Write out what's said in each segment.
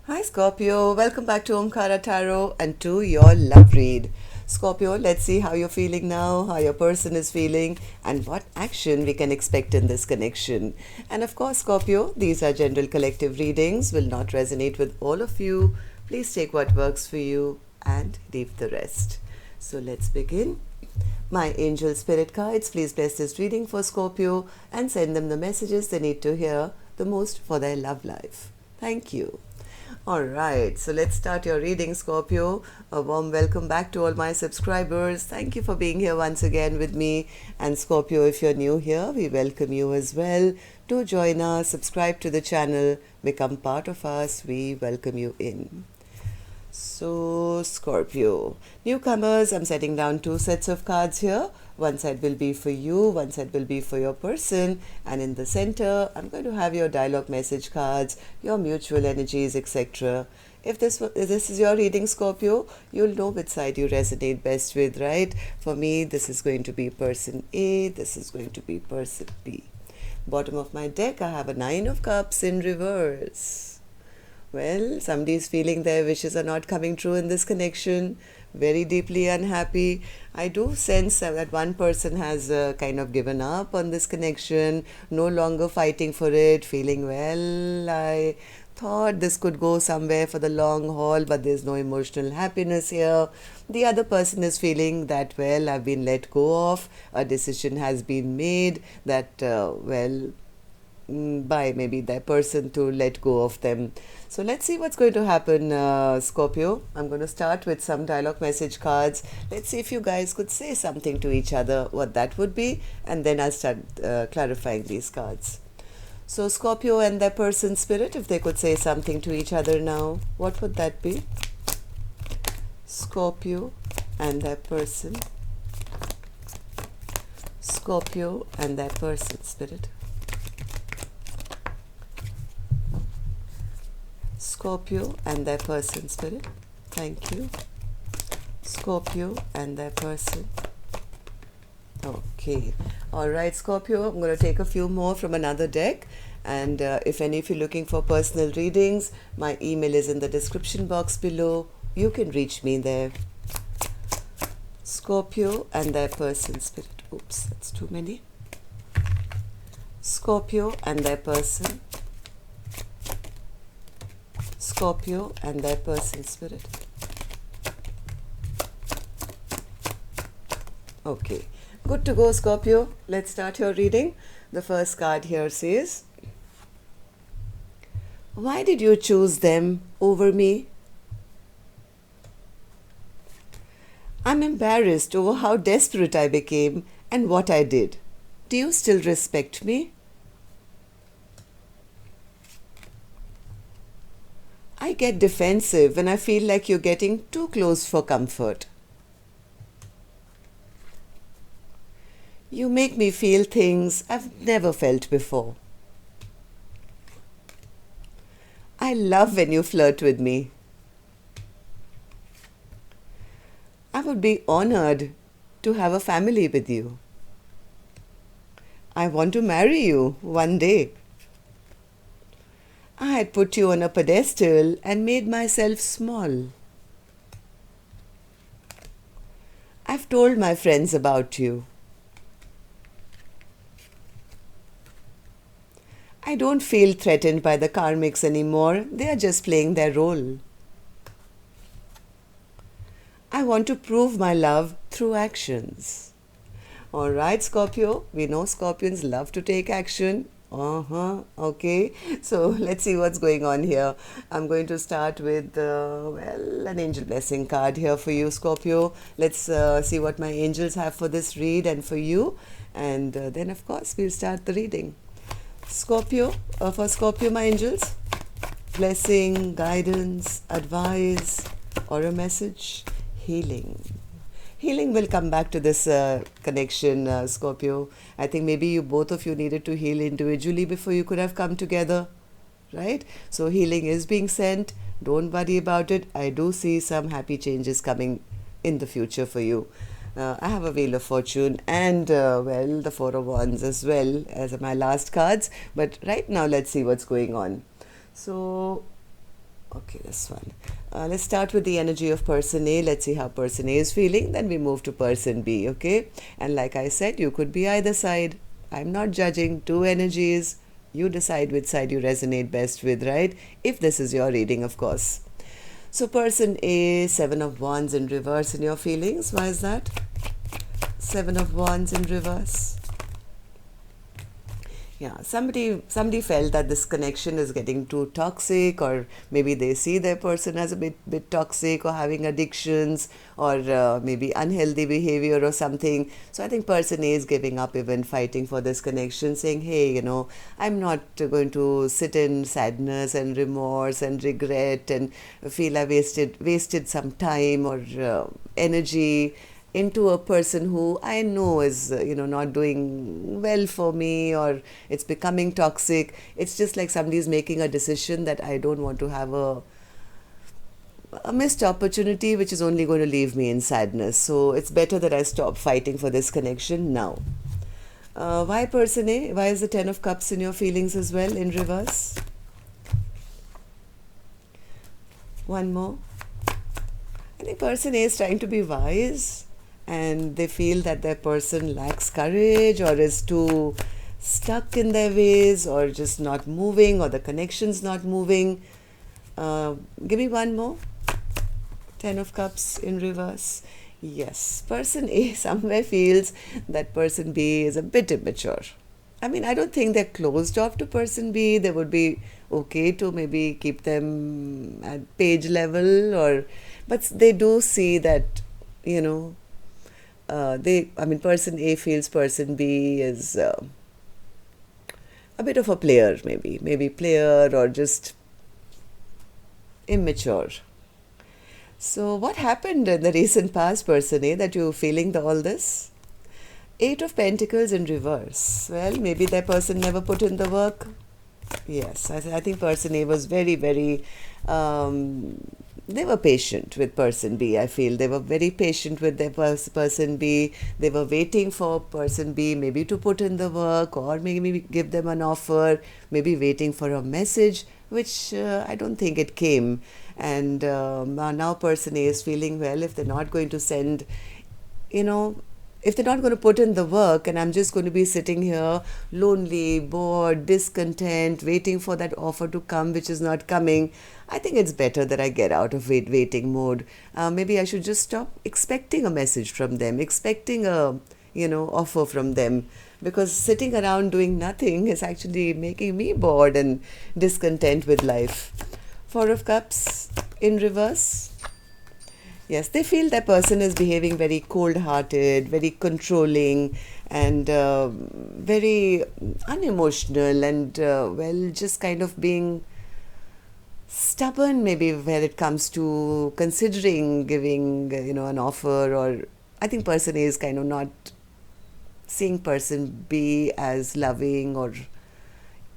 Hi Scorpio, welcome back to Omkaratarot and to your love read. Scorpio, let's see how you're feeling now, how your person is feeling, and what action we can expect in this connection. And of course, Scorpio, these are general collective readings, will not resonate with all of you. Please take what works for you and leave the rest. So let's begin. My angel spirit guides, please bless this reading for Scorpio and send them the messages they need to hear the most for their love life. Thank you. Alright, so let's start your reading, Scorpio. A warm welcome back to all my subscribers. Thank you for being here once again with me. And Scorpio, if you're new here, we welcome you as well. Do join us, subscribe to the channel, become part of us. We welcome you in. So, Scorpio, newcomers, I'm setting down two sets of cards here. One side will be for you, one side will be for your person, and in the center, I'm going to have your dialogue message cards, your mutual energies, etc. If this is your reading, Scorpio, you'll know which side you resonate best with, right? For me, this is going to be person A, this is going to be person B. Bottom of my deck, I have a Nine of Cups in reverse. Well, somebody is feeling their wishes are not coming true in this connection, very deeply unhappy. I do sense that one person has kind of given up on this connection, no longer fighting for it, feeling, well, I thought this could go somewhere for the long haul, but there's no emotional happiness here. The other person is feeling that, well, I've been let go of, a decision has been made that, by maybe that person to let go of them. So let's see what's going to happen, Scorpio. I'm going to start with some dialogue message cards. Let's see if you guys could say something to each other, what that would be, and then I'll start clarifying these cards. So Scorpio and their person spirit, if they could say something to each other now, what would that be? Scorpio and their person. Scorpio and their person spirit. Scorpio and their person spirit. Thank you. Scorpio and their person. Okay. Alright, Scorpio, I'm going to take a few more from another deck. And if any of you are looking for personal readings, my email is in the description box below. You can reach me there. Scorpio and their person spirit. Oops, that's too many. Scorpio and their person. Scorpio and their person spirit. Okay, good to go, Scorpio. Let's start your reading. The first card here says, why did you choose them over me? I'm embarrassed over how desperate I became and what I did. Do you still respect me? I get defensive when I feel like you're getting too close for comfort. You make me feel things I've never felt before. I love when you flirt with me. I would be honored to have a family with you. I want to marry you one day. I had put you on a pedestal and made myself small. I've told my friends about you. I don't feel threatened by the karmics anymore. They are just playing their role. I want to prove my love through actions. Alright, Scorpio. We know Scorpions love to take action. Okay, so let's see what's going on here. I'm going to start with, an angel blessing card here for you, Scorpio. Let's see what my angels have for this read and for you. And then, of course, we'll start the reading. Scorpio, for Scorpio, my angels, blessing, guidance, advice, or a message, healing. Healing will come back to this connection, Scorpio. I think maybe both of you needed to heal individually before you could have come together, right? So healing is being sent. Don't worry about it. I do see some happy changes coming in the future for you. I have a Wheel of Fortune and, the Four of Wands as well as my last cards. But right now, let's see what's going on. So, Okay, this one. Let's start with the energy of person A. Let's see how person A is feeling. Then we move to person B, okay? And like I said, you could be either side. I'm not judging. Two energies. You decide which side you resonate best with, right? If this is your reading, of course. So person A, Seven of Wands in reverse in your feelings. Why is that? Seven of Wands in reverse. Yeah, somebody felt that this connection is getting too toxic, or maybe they see their person as a bit toxic, or having addictions, or maybe unhealthy behavior or something. So I think person A is giving up, even fighting for this connection, saying, hey, I'm not going to sit in sadness and remorse and regret and feel I wasted some time or energy into a person who I know is, not doing well for me, or it's becoming toxic. It's just like somebody's making a decision that I don't want to have a missed opportunity, which is only going to leave me in sadness. So it's better that I stop fighting for this connection now. Why person A? Why is the Ten of Cups in your feelings as well in reverse? One more. I think person A is trying to be wise, and they feel that their person lacks courage, or is too stuck in their ways, or just not moving, or the connection's not moving. Give me one more. Ten of Cups in reverse. Yes, person A somewhere feels that person B is a bit immature. I mean, I don't think they're closed off to person B. They would be okay to maybe keep them at page level, but they do see that, person A feels person B is a bit of a player, maybe player, or just immature. So what happened in the recent past, person A, that you're feeling all this? Eight of Pentacles in reverse. Well, maybe that person never put in the work. Yes, I think person A was very, very they were patient with person B. I feel they were very patient with their person B. They were waiting for person B maybe to put in the work, or maybe give them an offer, maybe waiting for a message, which I don't think it came. And now person A is feeling, well, if they're not going to send, if they're not going to put in the work, and I'm just going to be sitting here lonely, bored, discontent, waiting for that offer to come, which is not coming, I think it's better that I get out of waiting mode. Maybe I should just stop expecting a message from them, expecting a, offer from them, because sitting around doing nothing is actually making me bored and discontent with life. Four of Cups in reverse. Yes, they feel that person is behaving very cold-hearted, very controlling, and very unemotional, and just kind of being stubborn, maybe, when it comes to considering giving, an offer. Or I think person A is kind of not seeing person B as loving or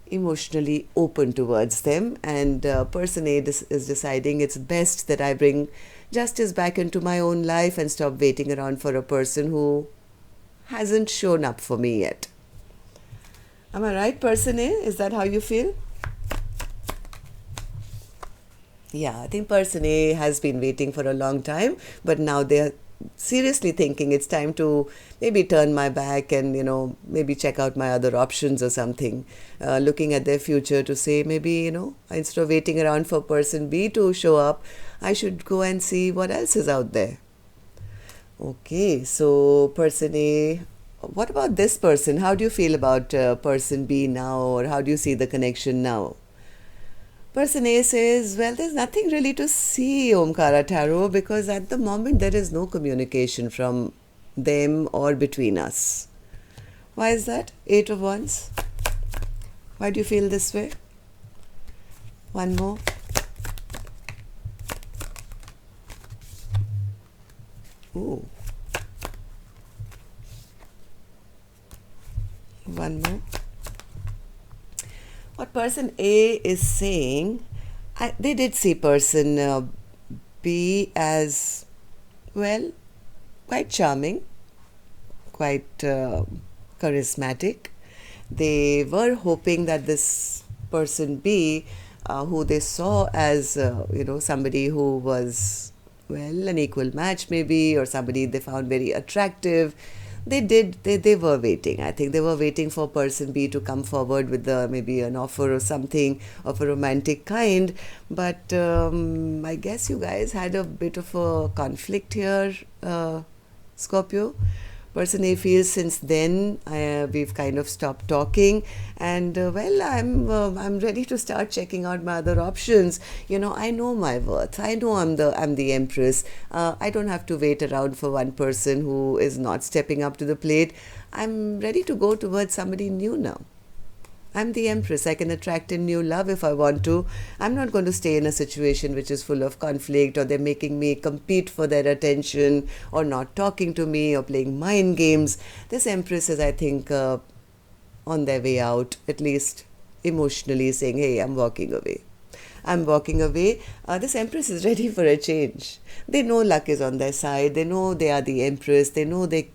emotionally open towards them, and person A is deciding it's best that I bring justice back into my own life and stop waiting around for a person who hasn't shown up for me yet. Am I right, person A? Is that how you feel? Yeah, I think person A has been waiting for a long time, but now they're seriously thinking it's time to maybe turn my back and, maybe check out my other options or something. Looking at their future to say, maybe, instead of waiting around for person B to show up, I should go and see what else is out there. Okay, so person A, what about this person? How do you feel about person B now, or how do you see the connection now? Person A says, well, there's nothing really to see, Omkaratarot, because at the moment there is no communication from them or between us. Why is that? Eight of Wands. Why do you feel this way? One more. Ooh. One more. What person A is saying, they did see person B as, well, quite charming, quite charismatic. They were hoping that this person B who they saw as, somebody who was, well, an equal match maybe, or somebody they found very attractive. They were waiting. I think they were waiting for person B to come forward with maybe an offer or something of a romantic kind. But I guess you guys had a bit of a conflict here, Scorpio. Person A feels since then we've kind of stopped talking, and I'm ready to start checking out my other options. I know my worth. I know I'm the Empress. I don't have to wait around for one person who is not stepping up to the plate. I'm ready to go towards somebody new now. I'm the Empress. I can attract in new love if I want to. I'm not going to stay in a situation which is full of conflict, or they're making me compete for their attention, or not talking to me, or playing mind games. This Empress is, I think, on their way out, at least emotionally, saying, hey, I'm walking away. I'm walking away. This Empress is ready for a change. They know luck is on their side. They know they are the Empress. They know they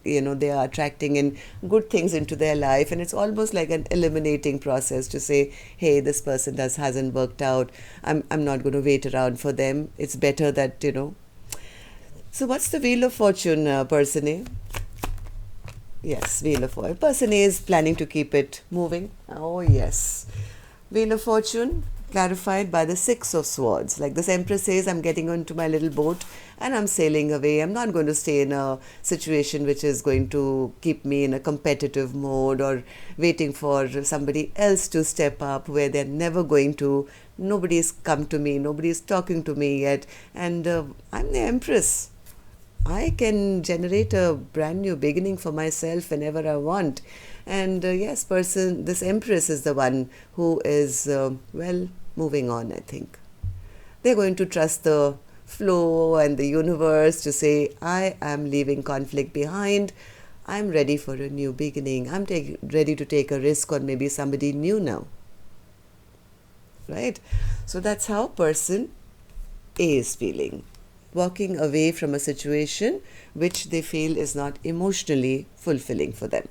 are attracting in good things into their life, and it's almost like an eliminating process to say, hey, this person hasn't worked out. I'm not going to wait around for them. It's better that. So what's the Wheel of Fortune, person A? Yes, Wheel of Fortune. Person A is planning to keep it moving. Oh yes. Wheel of Fortune clarified by the Six of Swords. Like this Empress says, I'm getting onto my little boat and I'm sailing away. I'm not going to stay in a situation which is going to keep me in a competitive mode, or waiting for somebody else to step up where they're never going to. Nobody's come to me. Nobody's talking to me yet. And I'm the Empress. I can generate a brand new beginning for myself whenever I want. And yes, this Empress is the one who is, moving on, I think. They're going to trust the flow and the universe to say, I am leaving conflict behind. I'm ready for a new beginning. I'm ready to take a risk on maybe somebody new now. Right? So that's how person A is feeling. Walking away from a situation which they feel is not emotionally fulfilling for them.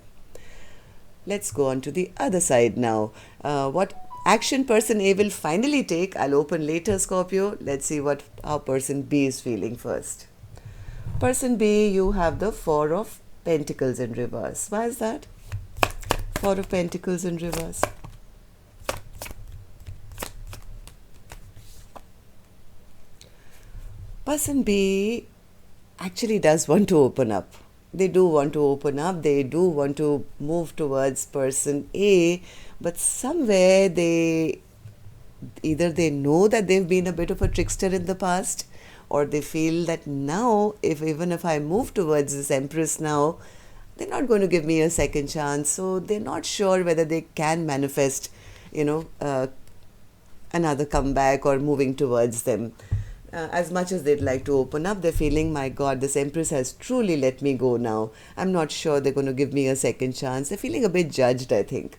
Let's go on to the other side now. What action person A will finally take, I'll open later, Scorpio. Let's see how person B is feeling first. Person B, you have the Four of Pentacles in reverse. Why is that? Four of Pentacles in reverse. Person B actually does want to open up. They do want to open up. They do want to move towards person A, but somewhere either they know that they've been a bit of a trickster in the past, or they feel that now, even if I move towards this Empress now, they're not going to give me a second chance. So they're not sure whether they can manifest, another comeback or moving towards them. As much as they'd like to open up, they're feeling, my God, this Empress has truly let me go now. I'm not sure they're going to give me a second chance. They're feeling a bit judged, I think.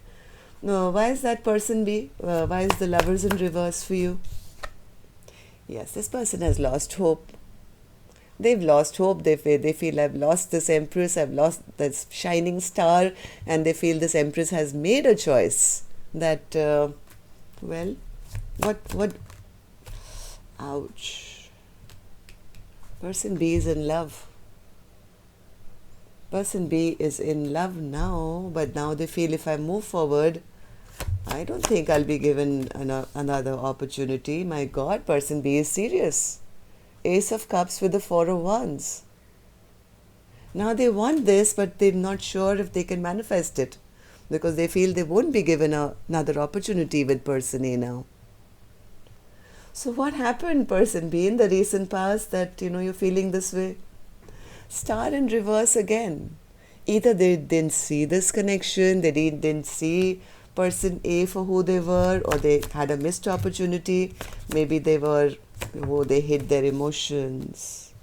No, why is that person B? Why is the Lovers in reverse for you? Yes, this person has lost hope. They've lost hope. They feel, I've lost this Empress, I've lost this shining star, and they feel this Empress has made a choice that, what? Ouch. Person B is in love. Person B is in love now, but now they feel if I move forward, I don't think I'll be given another opportunity. My God, person B is serious. Ace of Cups with the Four of Wands. Now they want this, but they're not sure if they can manifest it, because they feel they won't be given another opportunity with person A now. So what happened, person B, in the recent past that, you're feeling this way? Star in reverse again. Either they didn't see this connection, they didn't see person A for who they were, or they had a missed opportunity. Maybe they hid their emotions.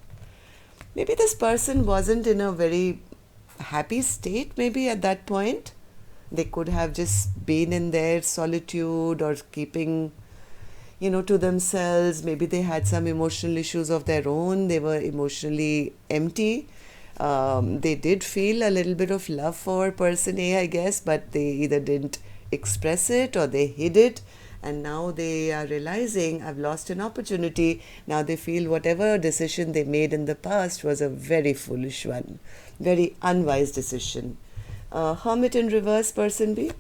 Maybe this person wasn't in a very happy state maybe at that point. They could have just been in their solitude or keeping to themselves. Maybe they had some emotional issues of their own. They were emotionally empty. They did feel a little bit of love for person A, I guess, but they either didn't express it or they hid it. and now they are realizing, I've lost an opportunity. Now they feel whatever decision they made in the past was a very foolish one, very unwise decision. Hermit in reverse, person B.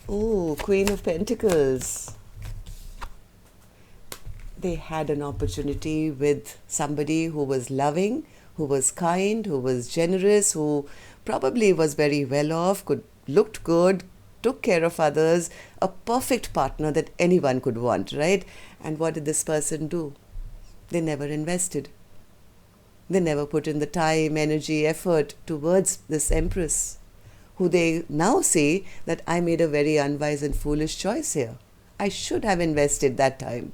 Oh, Queen of Pentacles. They had an opportunity with somebody who was loving, who was kind, who was generous, who probably was very well off, looked good, took care of others, a perfect partner that anyone could want, right? And what did this person do? They never invested. They never put in the time, energy, effort towards this Empress, who they now say that I made a very unwise and foolish choice here. I should have invested that time.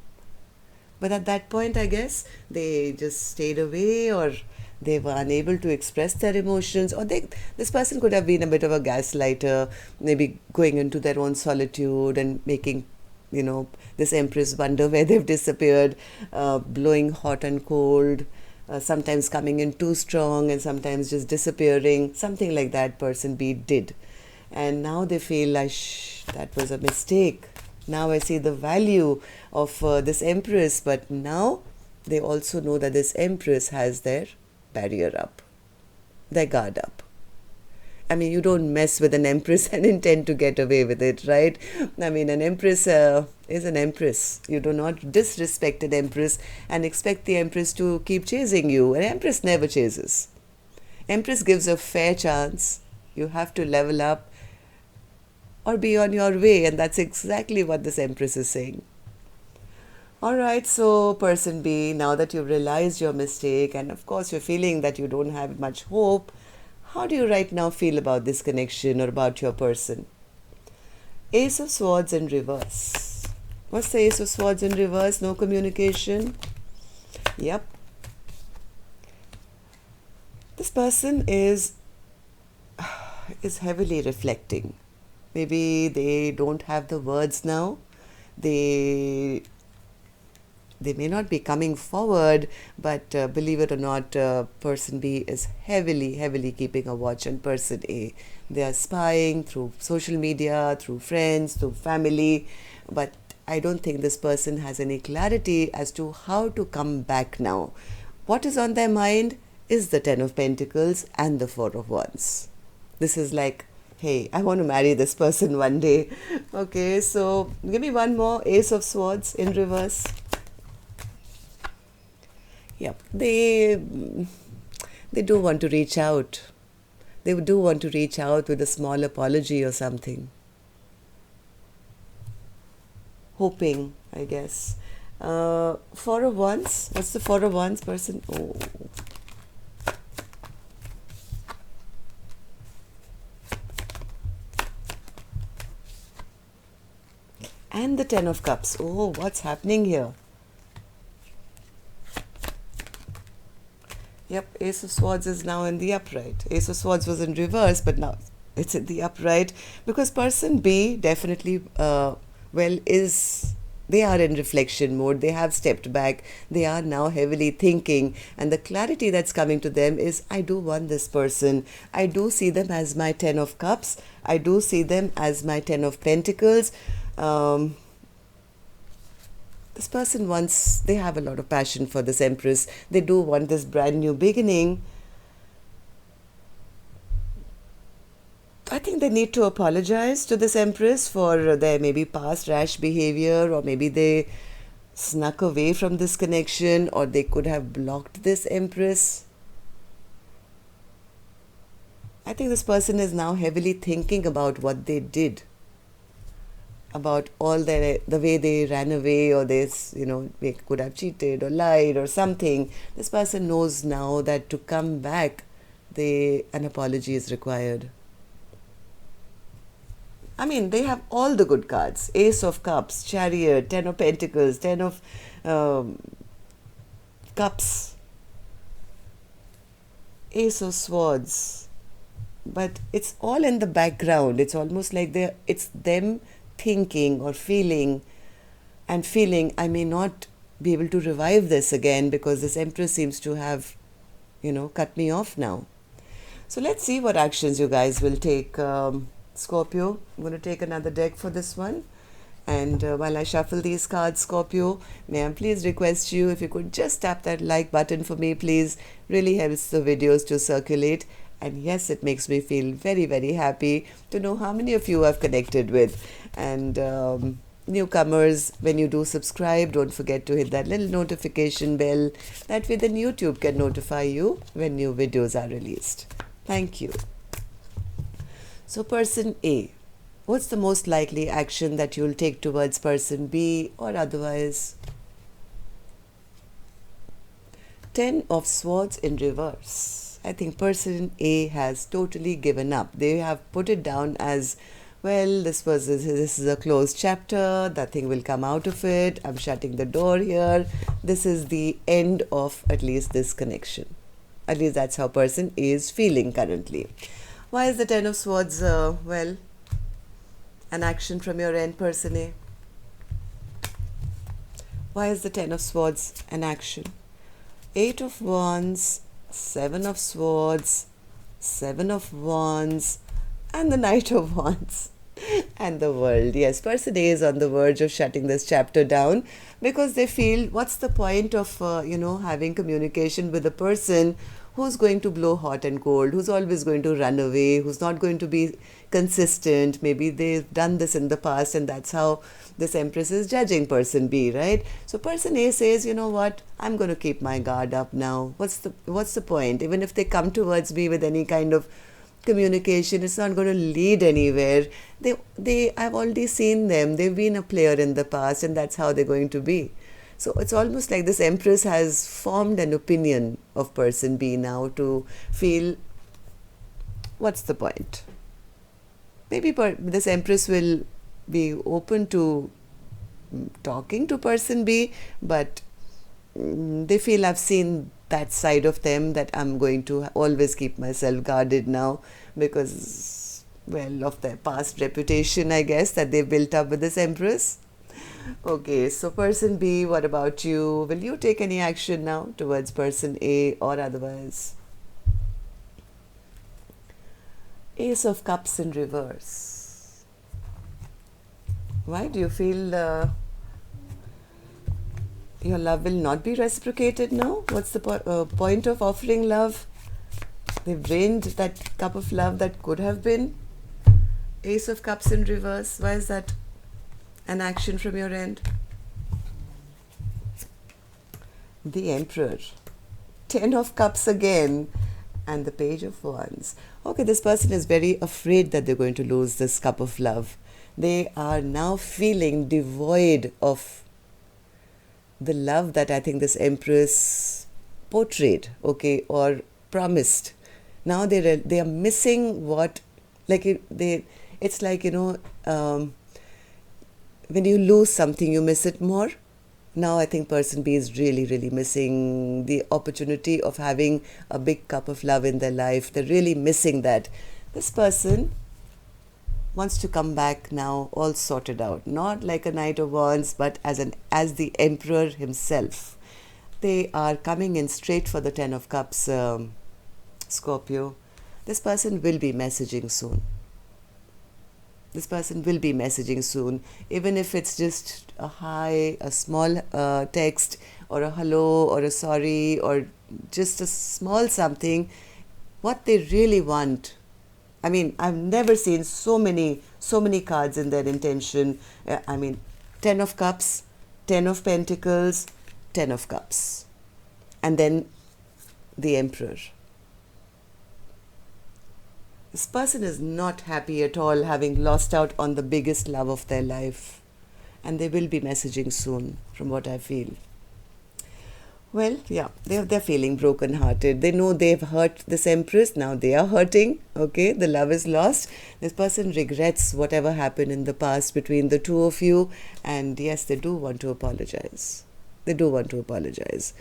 But at that point, I guess, they just stayed away, or they were unable to express their emotions, or this person could have been a bit of a gaslighter, maybe going into their own solitude and making, this Empress wonder where they've disappeared, blowing hot and cold, sometimes coming in too strong and sometimes just disappearing, something like that person B did. And now they feel like, that was a mistake. Now I see the value of this Empress, but now they also know that this Empress has their barrier up, their guard up. I mean, you don't mess with an Empress and intend to get away with it, right? I mean, an Empress is an Empress. You do not disrespect an Empress and expect the Empress to keep chasing you. An Empress never chases. Empress gives a fair chance. You have to level up or be on your way, and that's exactly what this Empress is saying. Alright, so person B, now that you've realized your mistake and of course you're feeling that you don't have much hope, how do you right now feel about this connection or about your person? Ace of Swords in reverse. What's the Ace of Swords in reverse? No communication? Yep. This person is heavily reflecting. Maybe they don't have the words now. They may not be coming forward, but believe it or not, person B is heavily keeping a watch on person A. They are spying through social media, through friends, through family, but I don't think this person has any clarity as to how to come back now. What is on their mind is the Ten of Pentacles and the Four of Wands. This is like, hey, I want to marry this person one day. Okay, so give me one more. Ace of Swords in reverse. Yep, they do want to reach out. They do want to reach out with a small apology or something. Hoping, I guess. Four of Wands. What's the Four of Wands person? Oh. And the Ten of Cups. Oh, what's happening here? Yep, Ace of Swords is now in the upright. Ace of Swords was in reverse, but now it's in the upright. Because person B definitely, they are in reflection mode. They have stepped back. They are now heavily thinking. And the clarity that's coming to them is, I do want this person. I do see them as my Ten of Cups. I do see them as my Ten of Pentacles. This person they have a lot of passion for this Empress. They do want this brand new beginning. I think they need to apologize to this Empress for their maybe past rash behavior, or maybe they snuck away from this connection, or they could have blocked this Empress. I think this person is now heavily thinking about what they did, about all the way they ran away, or they could have cheated or lied or something. This person knows now that to come back, an apology is required. I mean, they have all the good cards. Ace of Cups, Chariot, Ten of Pentacles, Ten of Cups, Ace of Swords. But it's all in the background. It's almost like it's them thinking or feeling, I may not be able to revive this again because this Empress seems to have, cut me off now. So let's see what actions you guys will take. Scorpio, I'm going to take another deck for this one. And while I shuffle these cards, Scorpio, may I please request you, if you could just tap that like button for me, please. Really helps the videos to circulate. And yes, it makes me feel very, very happy to know how many of you I've connected with. And newcomers, when you do subscribe, don't forget to hit that little notification bell. That way then YouTube can notify you when new videos are released. Thank you. So person A, what's the most likely action that you'll take towards person B or otherwise? 10 of Swords in reverse. I think person A has totally given up. They have put it down as, well, this is a closed chapter, nothing will come out of it, I'm shutting the door here. This is the end of at least this connection. At least that's how person A is feeling currently. Why is the 10 of Swords, well, an action from your end, person A? Why is the 10 of Swords an action? 8 of Wands, 7 of Swords, 7 of Wands, and the Knight of Wands. And the World. Yes, person A is on the verge of shutting this chapter down because they feel, what's the point of, having communication with a person who's going to blow hot and cold, who's always going to run away, who's not going to be consistent. Maybe they've done this in the past and that's how this Empress is judging person B, right? So person A says, you know what, I'm going to keep my guard up now. What's the point? Even if they come towards me with any kind of communication, it's not going to lead anywhere. I've already seen them. They've been a player in the past and that's how they're going to be. So it's almost like this Empress has formed an opinion of person B now to feel, what's the point? Maybe this Empress will be open to talking to person B, but they feel, I've seen that side of them, that I'm going to always keep myself guarded now because, well, of their past reputation, I guess, that they built up with this Empress. Okay, so person B, what about you? Will you take any action now towards person A or otherwise? Ace of Cups in reverse. Why do you feel your love will not be reciprocated now? What's the point of offering love? They've drained that cup of love that could have been. Ace of Cups in reverse. Why is that an action from your end? The Emperor. 10 of Cups again. And the Page of Wands. Okay, this person is very afraid that they're going to lose this cup of love. They are now feeling devoid of the love that I think this Empress portrayed, okay, or promised. Now they are missing what, like it's like, when you lose something, you miss it more. Now I think person B is really, really missing the opportunity of having a big cup of love in their life. They're really missing that. This person wants to come back now all sorted out. Not like a Knight of Wands, but as the Emperor himself. They are coming in straight for the 10 of Cups, Scorpio. This person will be messaging soon. This person will be messaging soon, even if it's just a hi, a small text, or a hello, or a sorry, or just a small something. What they really want. I mean, I've never seen so many cards in their intention. 10 of Cups, 10 of Pentacles, 10 of Cups. And then the Emperor. This person is not happy at all, having lost out on the biggest love of their life. And they will be messaging soon, from what I feel. Well, yeah, they're feeling broken-hearted. They know they've hurt this Empress. Now they are hurting, okay? The love is lost. This person regrets whatever happened in the past between the two of you. And yes, they do want to apologize. They do want to apologize.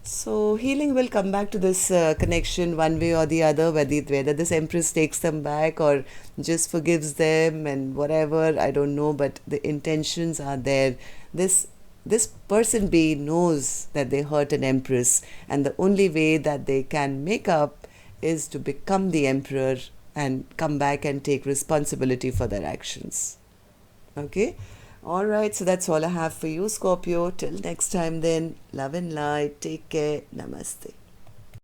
So healing will come back to this connection one way or the other, whether this Empress takes them back or just forgives them and whatever, I don't know, but the intentions are there. This person B knows that they hurt an Empress, and the only way that they can make up is to become the Emperor and come back and take responsibility for their actions. Okay? All right, so that's all I have for you, Scorpio. Till next time, then, love and light. Take care. Namaste.